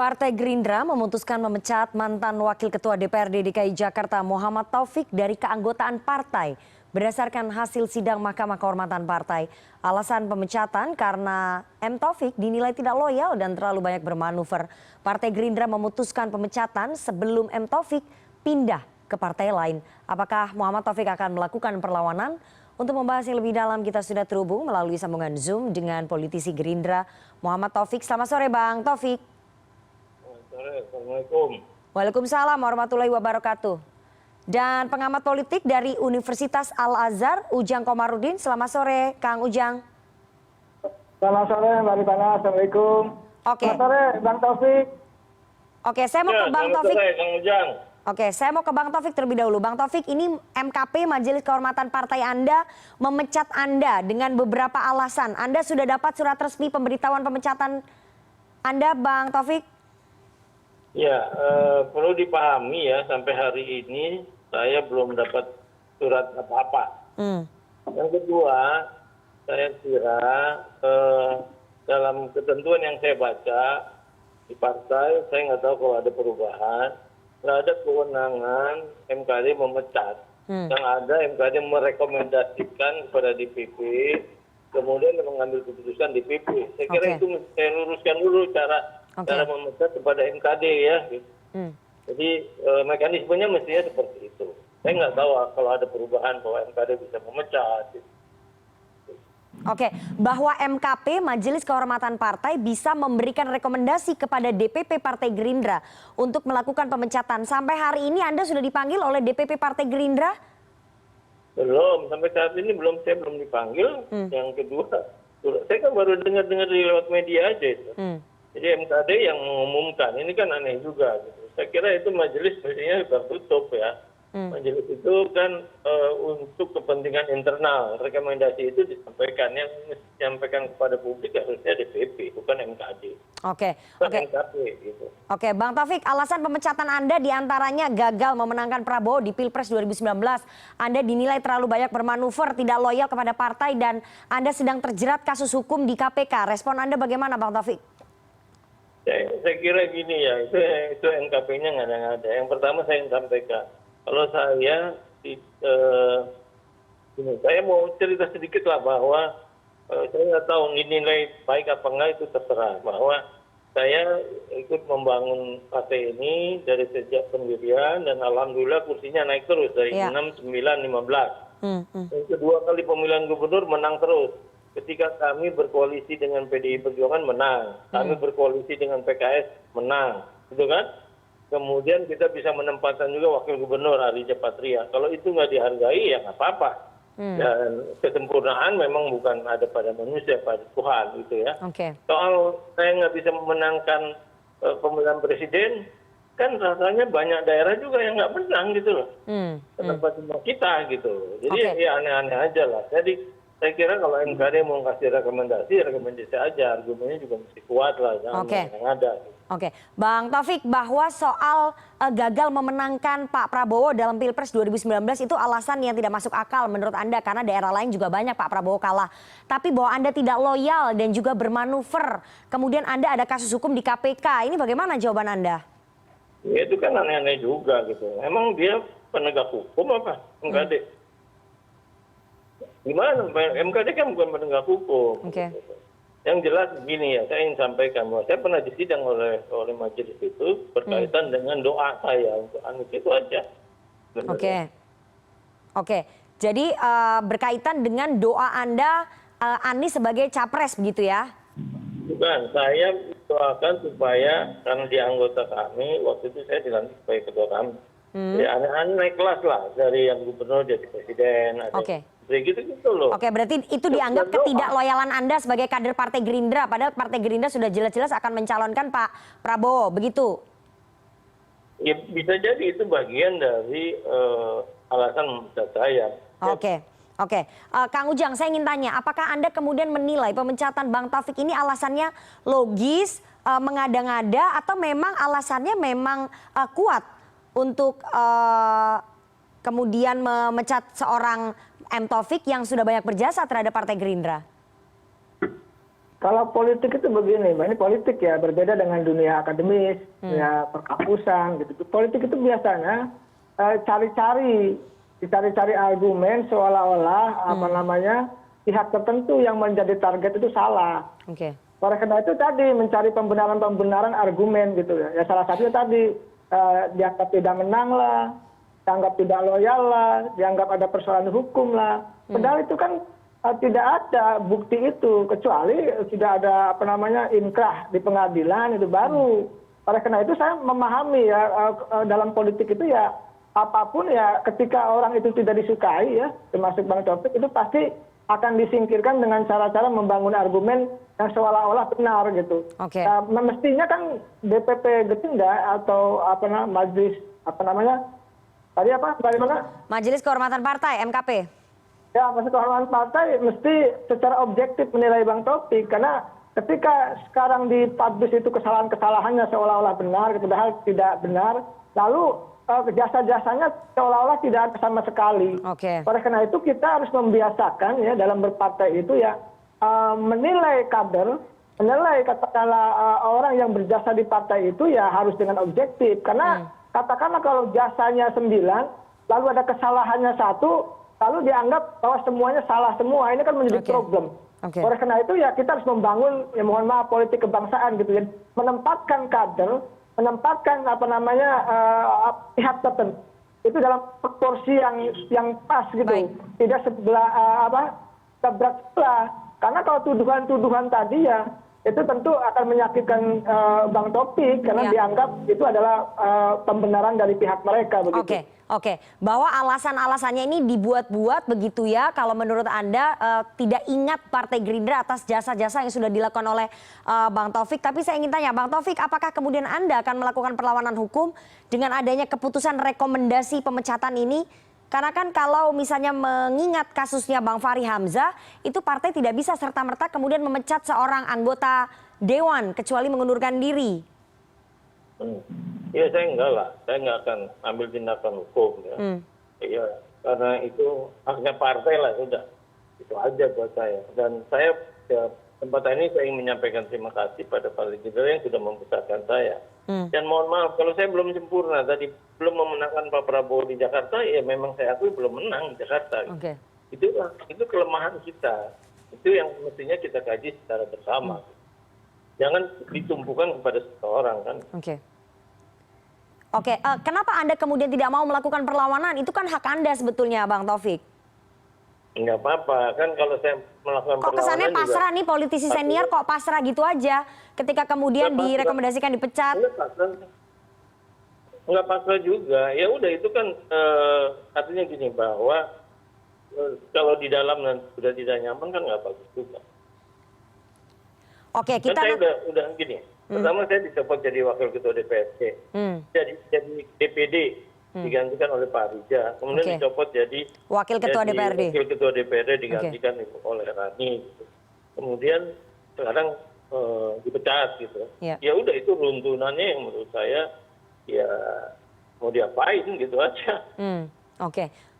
Partai Gerindra memutuskan memecat mantan Wakil Ketua DPRD DKI Jakarta Muhammad Taufik dari keanggotaan partai berdasarkan hasil sidang Mahkamah Kehormatan Partai. Alasan pemecatan karena M. Taufik dinilai tidak loyal dan terlalu banyak bermanuver. Partai Gerindra memutuskan pemecatan sebelum M. Taufik pindah ke partai lain. Apakah Muhammad Taufik akan melakukan perlawanan? Untuk membahas yang lebih dalam kita sudah terhubung melalui sambungan Zoom dengan politisi Gerindra Muhammad Taufik. Selamat sore Bang Taufik. Assalamualaikum. Waalaikumsalam warahmatullahi wabarakatuh. Dan pengamat politik dari Universitas Al-Azhar, Ujang Komarudin. Selamat sore, Kang Ujang. Selamat sore, Mbak Rifana. Assalamualaikum. Oke. Selamat sore, Bang Taufik. Oke, saya mau ke Bang Taufik. Sore, Kang Ujang. Oke, saya mau ke Bang Taufik terlebih dahulu. Bang Taufik, ini MKP Majelis Kehormatan Partai Anda memecat Anda dengan beberapa alasan. Anda sudah dapat surat resmi pemberitahuan pemecatan Anda, Bang Taufik? Ya, perlu dipahami ya, sampai hari ini saya belum dapat surat apa-apa. Yang kedua, saya kira dalam ketentuan yang saya baca di partai, saya nggak tahu kalau ada perubahan, nggak ada kewenangan MKD memecat. Yang ada MKD merekomendasikan kepada DPP, kemudian mengambil keputusan DPP. Saya kira itu saya luruskan dulu cara memecat kepada MKD ya. Jadi mekanismenya mestinya seperti itu. Saya nggak tahu kalau ada perubahan bahwa MKD bisa memecat. Oke, bahwa MKP Majelis Kehormatan Partai bisa memberikan rekomendasi kepada DPP Partai Gerindra untuk melakukan pemecatan. Sampai hari ini Anda sudah dipanggil oleh DPP Partai Gerindra? Belum, sampai saat ini saya belum dipanggil. Yang kedua, saya kan baru dengar-dengar di lewat media aja itu. Jadi MKD yang mengumumkan, ini kan aneh juga. Gitu. Saya kira itu majelis mestinya tertutup ya. Majelis itu kan untuk kepentingan internal, rekomendasi itu disampaikan. Yang disampaikan kepada publik harusnya DPP, bukan MKD. Oke. MKP, gitu. Oke, Bang Taufik, alasan pemecatan Anda diantaranya gagal memenangkan Prabowo di Pilpres 2019. Anda dinilai terlalu banyak bermanuver, tidak loyal kepada partai, dan Anda sedang terjerat kasus hukum di KPK. Respon Anda bagaimana, Bang Taufik? Saya kira gini ya, itu NKP-nya nggak ada. Yang pertama saya ingin sampaikan, kalau saya mau cerita sedikit lah bahwa saya nggak tahu nilai baik apa enggak itu terserah. Bahwa saya ikut membangun partai ini dari sejak pendirian dan alhamdulillah kursinya naik terus dari 6, 9, 15. Yang kedua kali pemilihan gubernur menang terus. Ketika kami berkoalisi dengan PDI Perjuangan menang, kami berkoalisi dengan PKS menang, gitu kan? Kemudian kita bisa menempatkan juga wakil gubernur Arija Patria. Kalau itu nggak dihargai ya nggak apa-apa. Dan kesempurnaan memang bukan ada pada manusia, pada Tuhan, gitu ya. Soal saya nggak bisa memenangkan pemilihan presiden, kan rasanya banyak daerah juga yang nggak menang gitu loh. Kenapa cuma kita gitu? Jadi ya aneh-aneh aja lah. Jadi saya kira kalau MKD mau kasih rekomendasi aja, argumennya juga mesti kuat lah, jangan yang ada. Oke, Bang Taufik, bahwa soal gagal memenangkan Pak Prabowo dalam Pilpres 2019 itu alasan yang tidak masuk akal menurut Anda, karena daerah lain juga banyak Pak Prabowo kalah. Tapi bahwa Anda tidak loyal dan juga bermanuver, kemudian Anda ada kasus hukum di KPK, ini bagaimana jawaban Anda? Ya itu kan aneh-aneh juga gitu. Emang dia penegak hukum apa, MKD? Gimana? MKD kan bukan penegak hukum. Yang jelas begini ya, saya ingin sampaikan bahwa saya pernah disidang oleh majelis itu berkaitan dengan doa saya untuk Anies, itu aja. Oke. Jadi berkaitan dengan doa Anda Anies sebagai capres begitu ya? Bukan, saya doakan supaya karena dia anggota kami, waktu itu saya dilantik sebagai ketua kami. Ya aneh-aneh naik kelas lah, dari yang gubernur jadi presiden. Gitu loh. Oke, berarti itu dianggap ketidakloyalan Anda sebagai kader Partai Gerindra, padahal Partai Gerindra sudah jelas-jelas akan mencalonkan Pak Prabowo, begitu? Ya bisa jadi itu bagian dari alasan memecat saya. Oke. Kang Ujang, saya ingin tanya, apakah Anda kemudian menilai pemecatan Bang Taufik ini alasannya logis, mengada-ngada, atau memang alasannya memang kuat untuk kemudian memecat seorang M. Taufik yang sudah banyak berjasa terhadap Partai Gerindra? Kalau politik itu begini, Mbak, ini politik ya berbeda dengan dunia akademis, ya perkampusan gitu. Politik itu biasanya dicari-cari argumen seolah-olah apa namanya pihak tertentu yang menjadi target itu salah. Oke. Oleh karena itu tadi mencari pembenaran argumen gitu ya. Ya salah satunya tadi dianggap tidak menang lah, dianggap tidak loyal lah, dianggap ada persoalan hukum lah. Padahal itu kan tidak ada bukti itu kecuali sudah ada apa namanya inkrah di pengadilan itu baru. Oleh karena itu saya memahami ya dalam politik itu ya apapun ya ketika orang itu tidak disukai ya termasuk Bang Taufik itu pasti akan disingkirkan dengan cara-cara membangun argumen yang seolah-olah benar gitu. Oke. Nah, mestinya kan DPP Gerindra atau apa namanya majelis apa namanya tadi apa bagaimana? Majelis Kehormatan Partai (MKP). Ya, maksud kehormatan partai mesti secara objektif menilai Bang Taufik karena ketika sekarang dipublish itu kesalahan-kesalahannya seolah-olah benar, padahal tidak benar, lalu jasa-jasanya seolah-olah tidak ada sama sekali. Oke. Oleh karena itu kita harus membiasakan ya dalam berpartai itu ya menilai kader, menilai katakanlah orang yang berjasa di partai itu ya harus dengan objektif karena katakanlah kalau jasanya 9, lalu ada kesalahannya 1, lalu dianggap bahwa semuanya salah semua, ini kan menjadi problem. Oleh karena itu ya kita harus membangun ya mohon maaf politik kebangsaan gitu ya, menempatkan kader, menempatkan apa namanya pihak tertentu itu dalam proporsi yang pas gitu, tidak sebelah sebelah sebelah. Karena kalau tuduhan-tuduhan tadi ya itu tentu akan menyakitkan Bang Taufik karena dianggap itu adalah pembenaran dari pihak mereka begitu. Oke, bahwa alasan-alasannya ini dibuat-buat begitu ya. Kalau menurut Anda tidak ingat Partai Gerindra atas jasa-jasa yang sudah dilakukan oleh Bang Taufik. Tapi saya ingin tanya, Bang Taufik, apakah kemudian Anda akan melakukan perlawanan hukum dengan adanya keputusan rekomendasi pemecatan ini? Karena kan kalau misalnya mengingat kasusnya Bang Fahri Hamzah, itu partai tidak bisa serta-merta kemudian memecat seorang anggota dewan kecuali mengundurkan diri. Ya saya enggak lah, saya enggak akan ambil tindakan hukum ya. Ya karena itu haknya partai lah sudah, itu aja buat saya. Dan saya ya, tempat ini saya ingin menyampaikan terima kasih pada Partai Gerindra yang sudah membesarkan saya. Dan mohon maaf kalau saya belum sempurna tadi belum memenangkan Pak Prabowo di Jakarta, ya memang saya akui belum menang di Jakarta. Itu kelemahan kita, itu yang mestinya kita kaji secara bersama. Jangan ditumpukan kepada seseorang kan. Oke, kenapa Anda kemudian tidak mau melakukan perlawanan? Itu kan hak Anda sebetulnya, Bang Taufik. Enggak apa-apa, kan kalau saya melakukan perlawanan kesannya pasrah nih politisi senior kok pasrah gitu aja ketika kemudian direkomendasikan dipecat. Enggak pasrah juga, ya udah itu kan artinya gini bahwa kalau di dalam sudah tidak nyaman kan nggak bagus juga. Oke, kita kan saya udah gini. Pertama saya dicopot jadi wakil ketua DPRD, jadi DPD digantikan oleh Pak Rija, kemudian dicopot jadi wakil ketua DPRD. Wakil ketua DPRD digantikan oleh Rani, gitu. Kemudian sekarang dipecat gitu. Ya udah itu runtunannya yang menurut saya ya mau diapain gitu aja.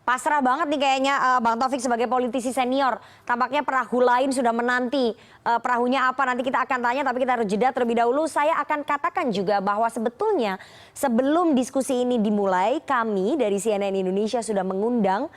Pasrah banget nih kayaknya Bang Taufik sebagai politisi senior. Tampaknya perahu lain sudah menanti. Perahunya apa nanti kita akan tanya, tapi kita harus jeda terlebih dahulu. Saya akan katakan juga bahwa sebetulnya sebelum diskusi ini dimulai, kami dari CNN Indonesia sudah mengundang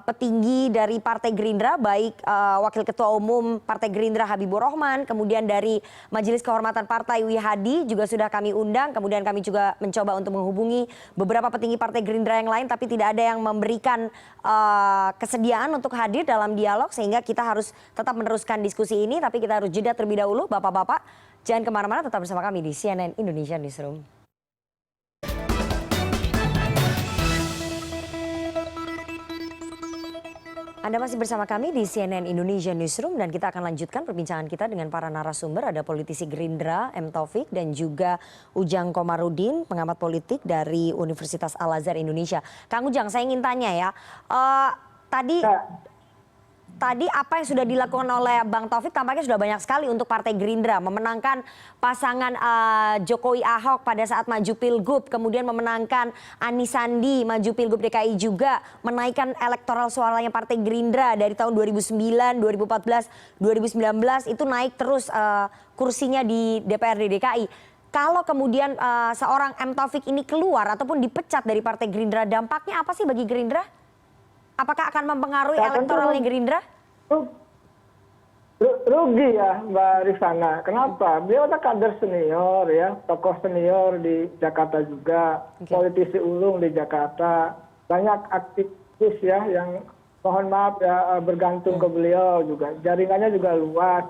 petinggi dari Partai Gerindra, baik Wakil Ketua Umum Partai Gerindra Habibur Rahman, kemudian dari Majelis Kehormatan Partai Wi Hadi juga sudah kami undang, kemudian kami juga mencoba untuk menghubungi beberapa petinggi Partai Gerindra yang lain, tapi tidak ada yang memberikan kesediaan untuk hadir dalam dialog, sehingga kita harus tetap meneruskan diskusi ini, tapi kita harus jeda terlebih dahulu. Bapak-bapak, jangan kemana-mana, tetap bersama kami di CNN Indonesia Newsroom. Anda masih bersama kami di CNN Indonesia Newsroom dan kita akan lanjutkan perbincangan kita dengan para narasumber. Ada politisi Gerindra M. Taufik dan juga Ujang Komarudin, pengamat politik dari Universitas Al Azhar Indonesia. Kang Ujang, saya ingin tanya ya, tadi tadi apa yang sudah dilakukan oleh Bang Taufik tampaknya sudah banyak sekali untuk Partai Gerindra, memenangkan pasangan Jokowi Ahok pada saat maju Pilgub, kemudian memenangkan Anies Sandi maju Pilgub DKI juga, menaikkan elektoral suaranya Partai Gerindra dari tahun 2009, 2014, 2019 itu naik terus kursinya di DPRD DKI. Kalau kemudian seorang M. Taufik ini keluar ataupun dipecat dari Partai Gerindra, dampaknya apa sih bagi Gerindra? Apakah akan mempengaruhi elektoralnya Gerindra? Rugi ya Mbak Rifana. Kenapa? Beliau ada kader senior ya, tokoh senior di Jakarta juga, politisi ulung di Jakarta, banyak aktivis ya yang mohon maaf ya bergantung ke beliau juga, jaringannya juga luas.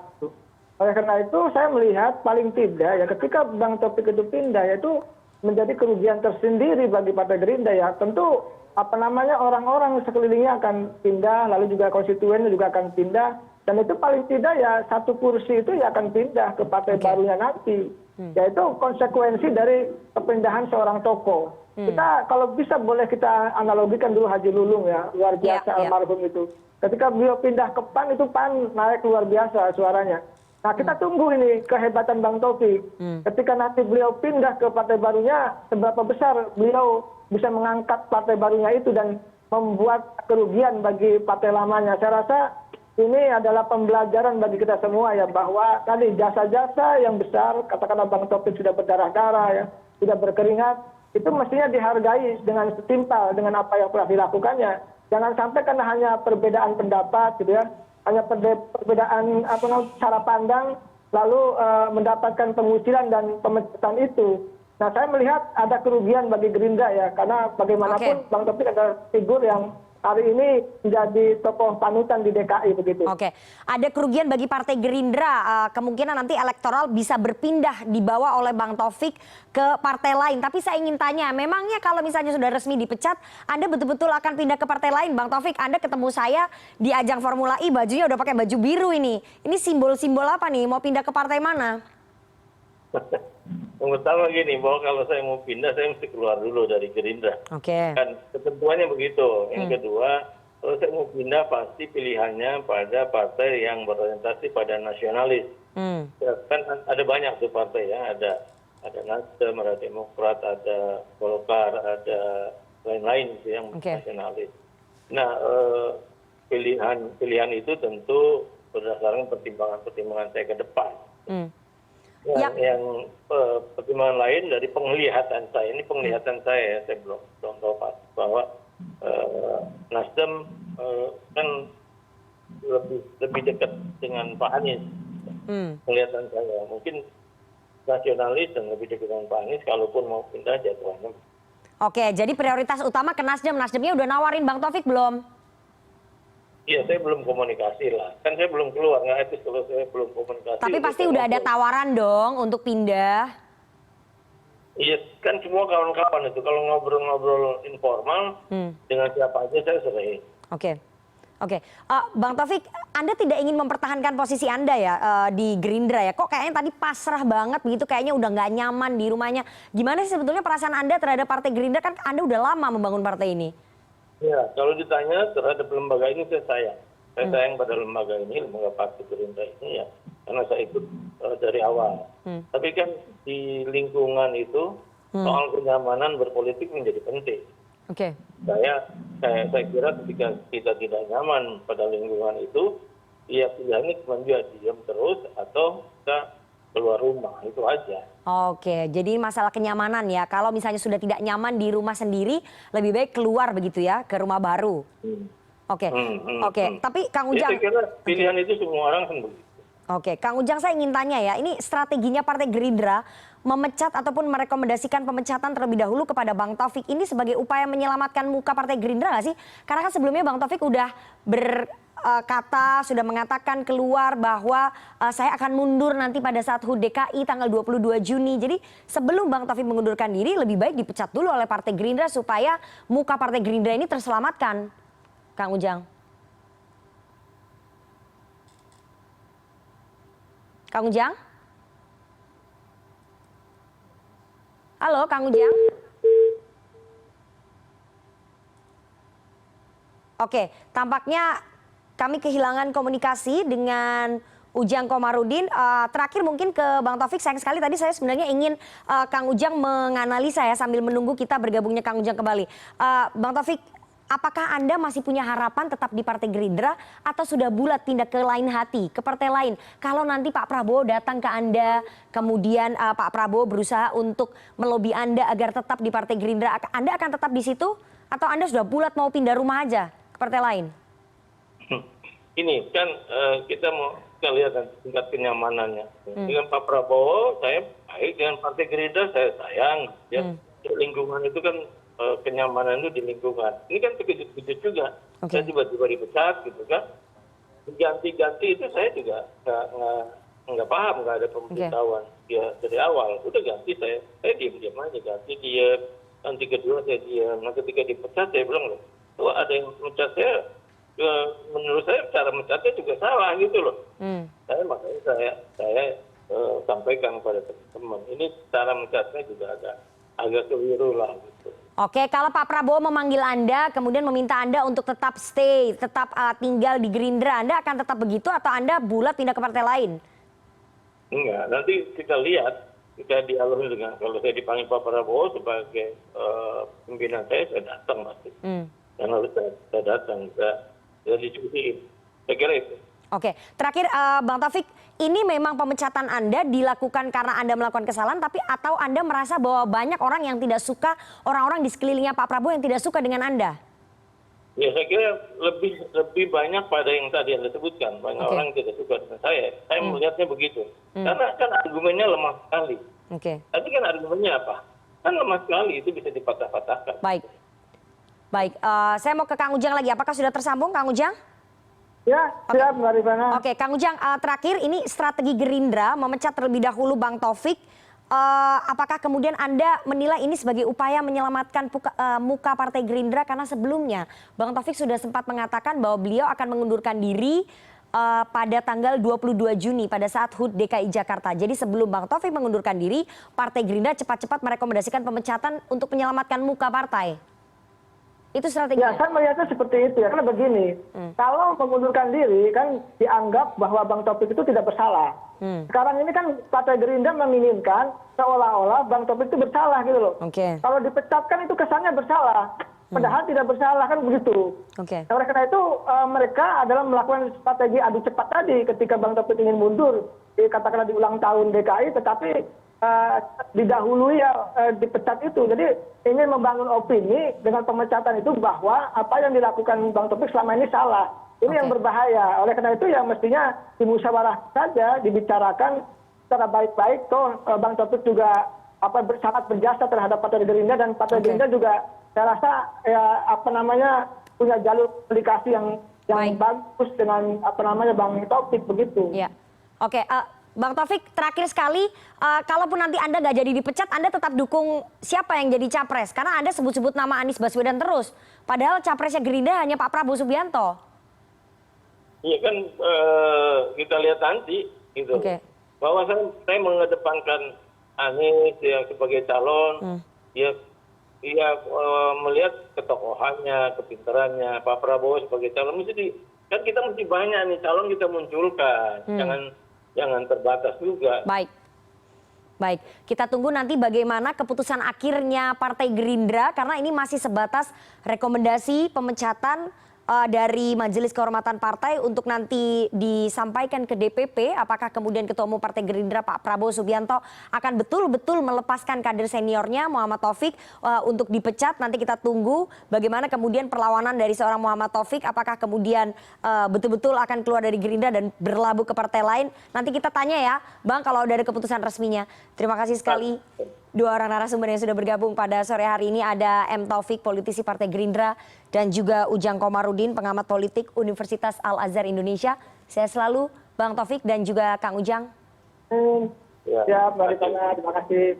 Oleh karena itu saya melihat paling tidak ya ketika Bang Taufik itu pindah ya itu menjadi kerugian tersendiri bagi Partai Gerindra ya. Tentu orang-orang sekelilingnya akan pindah, lalu juga konstituennya juga akan pindah, dan itu paling tidak ya satu kursi itu ya akan pindah ke partai barunya nanti. Yaitu konsekuensi dari kepindahan seorang tokoh. Kita kalau bisa boleh kita analogikan dulu Haji Lulung ya, luar biasa almarhum itu. Ketika beliau pindah ke PAN itu PAN naik luar biasa suaranya. Nah kita tunggu ini kehebatan Bang Taufik. Ketika nanti beliau pindah ke partai barunya, seberapa besar beliau bisa mengangkat partai barunya itu dan membuat kerugian bagi partai lamanya. Saya rasa ini adalah pembelajaran bagi kita semua ya, bahwa tadi jasa-jasa yang besar, katakanlah Bang Taufik sudah berdarah-darah ya, sudah berkeringat, itu mestinya dihargai dengan setimpal dengan apa yang telah dilakukannya. Jangan sampai karena hanya perbedaan pendapat gitu ya, hanya perbedaan cara pandang lalu mendapatkan pengucilan dan pemecatan itu. Nah saya melihat ada kerugian bagi Gerindra ya, karena bagaimanapun Bang Taufik adalah figur yang hari ini menjadi tokoh panutan di DKI begitu. Oke, ada kerugian bagi Partai Gerindra, kemungkinan nanti elektoral bisa berpindah dibawa oleh Bang Taufik ke partai lain. Tapi saya ingin tanya, memangnya kalau misalnya sudah resmi dipecat, Anda betul-betul akan pindah ke partai lain, Bang Taufik? Anda ketemu saya di ajang Formula E, bajunya udah pakai baju biru ini. Ini simbol-simbol apa nih? Mau pindah ke partai mana? Yang pertama gini, bahwa kalau saya mau pindah, saya mesti keluar dulu dari Gerindra. Kan ketentuannya begitu. Yang kedua, kalau saya mau pindah, pasti pilihannya pada partai yang berorientasi pada nasionalis. Ya, kan ada banyak tuh partai ya, ada Nasdem, ada Demokrat, ada Golkar, ada lain-lain yang nasionalis. Nah, pilihan itu tentu berdasarkan pertimbangan saya ke depan. Yang pertimbangan lain dari penglihatan saya, ini penglihatan saya, saya belum tahu pasti bahwa Nasdem kan lebih dekat dengan Pak Anies. Penglihatan saya mungkin nasionalis dan lebih dekat dengan Pak Anies, kalaupun mau pindah jadwalnya. Oke, jadi prioritas utama ke Nasdem. Nasdemnya udah nawarin Bang Taufik belum? Iya, saya belum komunikasi lah. Kan saya belum keluar, nggak etis kalau saya belum komunikasi. Tapi pasti udah ada tawaran dong untuk pindah. Iya, kan semua kawan-kawan itu. Kalau ngobrol-ngobrol informal, dengan siapa aja saya sering. Oke. Bang Taufik, Anda tidak ingin mempertahankan posisi Anda ya di Gerindra ya? Kok kayaknya tadi pasrah banget begitu, kayaknya udah nggak nyaman di rumahnya. Gimana sih sebetulnya perasaan Anda terhadap Partai Gerindra? Kan Anda udah lama membangun partai ini. Ya, kalau ditanya terhadap lembaga ini saya sayang. Saya sayang pada lembaga ini, lembaga Partai Gerindra ini ya, karena saya ikut dari awal. Tapi kan di lingkungan itu soal kenyamanan berpolitik menjadi penting. Saya kira ketika kita tidak nyaman pada lingkungan itu, ya pilihannya cuma dia diam terus atau kita keluar rumah, itu aja. Oke, jadi masalah kenyamanan ya. Kalau misalnya sudah tidak nyaman di rumah sendiri, lebih baik keluar begitu ya, ke rumah baru. Oke. Tapi Kang Ujang, saya kira pilihan itu semua orang kan begitu. Oke, Kang Ujang, saya ingin tanya ya, ini strateginya Partai Gerindra memecat ataupun merekomendasikan pemecatan terlebih dahulu kepada Bang Taufik ini sebagai upaya menyelamatkan muka Partai Gerindra nggak sih? Karena kan sebelumnya Bang Taufik udah sudah mengatakan keluar bahwa saya akan mundur nanti pada saat HUT DKI tanggal 22 Juni. Jadi sebelum Bang Taufik mengundurkan diri, lebih baik dipecat dulu oleh Partai Gerindra supaya muka Partai Gerindra ini terselamatkan. Kang Ujang. Kang Ujang? Halo, Kang Ujang? Oke, tampaknya kami kehilangan komunikasi dengan Ujang Komarudin. Terakhir mungkin ke Bang Taufik, sayang sekali tadi saya sebenarnya ingin Kang Ujang menganalisa ya sambil menunggu kita bergabungnya Kang Ujang kembali. Bang Taufik, apakah Anda masih punya harapan tetap di Partai Gerindra atau sudah bulat pindah ke lain hati, ke partai lain? Kalau nanti Pak Prabowo datang ke Anda, kemudian Pak Prabowo berusaha untuk melobi Anda agar tetap di Partai Gerindra, Anda akan tetap di situ? Atau Anda sudah bulat mau pindah rumah aja ke partai lain? Ini kan kita mau lihat tingkat kenyamanannya. Dengan Pak Prabowo saya baik, dengan Partai Gerindra saya sayang. Ya. Lingkungan itu kan kenyamanan itu di lingkungan. Ini kan terkejut-kejut juga. Saya tiba-tiba dipecat gitu kan. Ganti-ganti itu saya juga nggak paham, nggak ada pemberitahuan. Ya dari awal udah ganti saya diam-diam aja, ganti dia. Nanti kedua saya diam. Nah ketika dipecat saya bilang loh, wah ada yang mecat saya. Menurut saya cara mencatnya juga salah gitu loh. Makanya saya sampaikan kepada teman-teman, ini cara mencatnya juga agak keliru lah gitu. Oke, kalau Pak Prabowo memanggil Anda, kemudian meminta Anda untuk tetap stay, tetap tinggal di Gerindra, Anda akan tetap begitu atau Anda bulat pindah ke partai lain? Enggak, nanti kita lihat, kita dialog dengan, kalau saya dipanggil Pak Prabowo sebagai pimpinan saya datang pasti. Dan harus saya datang, saya diskusiin. Saya kira itu. Oke, terakhir Bang Taufik, ini memang pemecatan Anda dilakukan karena Anda melakukan kesalahan, tapi atau Anda merasa bahwa banyak orang yang tidak suka, orang-orang di sekelilingnya Pak Prabowo yang tidak suka dengan Anda? Ya saya kira lebih banyak pada yang tadi Anda sebutkan. Banyak orang yang tidak suka dengan saya. Saya melihatnya begitu. Karena kan argumennya lemah sekali. Tapi kan argumennya apa? Kan lemah sekali, itu bisa dipatah-patahkan. Baik, saya mau ke Kang Ujang lagi. Apakah sudah tersambung Kang Ujang? Ya, siap Mbak Rifana. Oke, Kang Ujang, terakhir ini strategi Gerindra memecat terlebih dahulu Bang Taufik. Apakah kemudian Anda menilai ini sebagai upaya menyelamatkan muka Partai Gerindra? Karena sebelumnya Bang Taufik sudah sempat mengatakan bahwa beliau akan mengundurkan diri pada tanggal 22 Juni pada saat HUT DKI Jakarta. Jadi sebelum Bang Taufik mengundurkan diri, Partai Gerindra cepat-cepat merekomendasikan pemecatan untuk menyelamatkan muka partai. Itu strategi. Ya, saya melihatnya seperti itu ya. Karena begini, kalau mengundurkan diri kan dianggap bahwa Bang Taufik itu tidak bersalah. Sekarang ini kan Partai Gerindra menginginkan seolah-olah Bang Taufik itu bersalah gitu loh. Kalau dipecat kan itu kesannya bersalah. Padahal tidak bersalah kan begitu. Oleh karena itu mereka adalah melakukan strategi adu cepat tadi ketika Bang Taufik ingin mundur. Katakanlah di ulang tahun DKI, tetapi didahului dipecat itu. Jadi ingin membangun opini dengan pemecatan itu bahwa apa yang dilakukan Bang Taufik selama ini salah. Ini yang berbahaya. Oleh karena itu ya mestinya dimusyawarah saja, dibicarakan secara baik-baik. Toh Bang Taufik juga sangat berjasa terhadap Partai Gerindra, dan Partai Gerindra juga saya rasa punya jalur komunikasi yang bagus dengan Bang Taufik begitu. Ya. Oke, Bang Taufik, terakhir sekali, kalaupun nanti Anda nggak jadi dipecat, Anda tetap dukung siapa yang jadi capres? Karena Anda sebut-sebut nama Anies Baswedan terus. Padahal capresnya Gerindra hanya Pak Prabowo Subianto. Iya kan, kita lihat nanti. Gitu. Bahwa saya mengedepankan Anies yang sebagai calon, dia melihat ketokohannya, kepintarannya. Pak Prabowo sebagai calon, kan kita mesti banyak nih calon kita munculkan. Jangan terbatas juga. Baik, kita tunggu nanti bagaimana keputusan akhirnya Partai Gerindra, karena ini masih sebatas rekomendasi pemecatan dari Majelis Kehormatan Partai untuk nanti disampaikan ke DPP. Apakah kemudian Ketua Umum Partai Gerindra Pak Prabowo Subianto akan betul-betul melepaskan kader seniornya Muhammad Taufik untuk dipecat? Nanti kita tunggu bagaimana kemudian perlawanan dari seorang Muhammad Taufik. Apakah kemudian betul-betul akan keluar dari Gerindra dan berlabuh ke partai lain? Nanti kita tanya ya, Bang, kalau udah ada keputusan resminya. Terima kasih sekali. Dua orang narasumber yang sudah bergabung pada sore hari ini, ada M. Taufik, politisi Partai Gerindra, dan juga Ujang Komarudin, pengamat politik Universitas Al-Azhar Indonesia. Saya selalu Bang Taufik dan juga Kang Ujang. Ya, Mbak Rifana, terima kasih.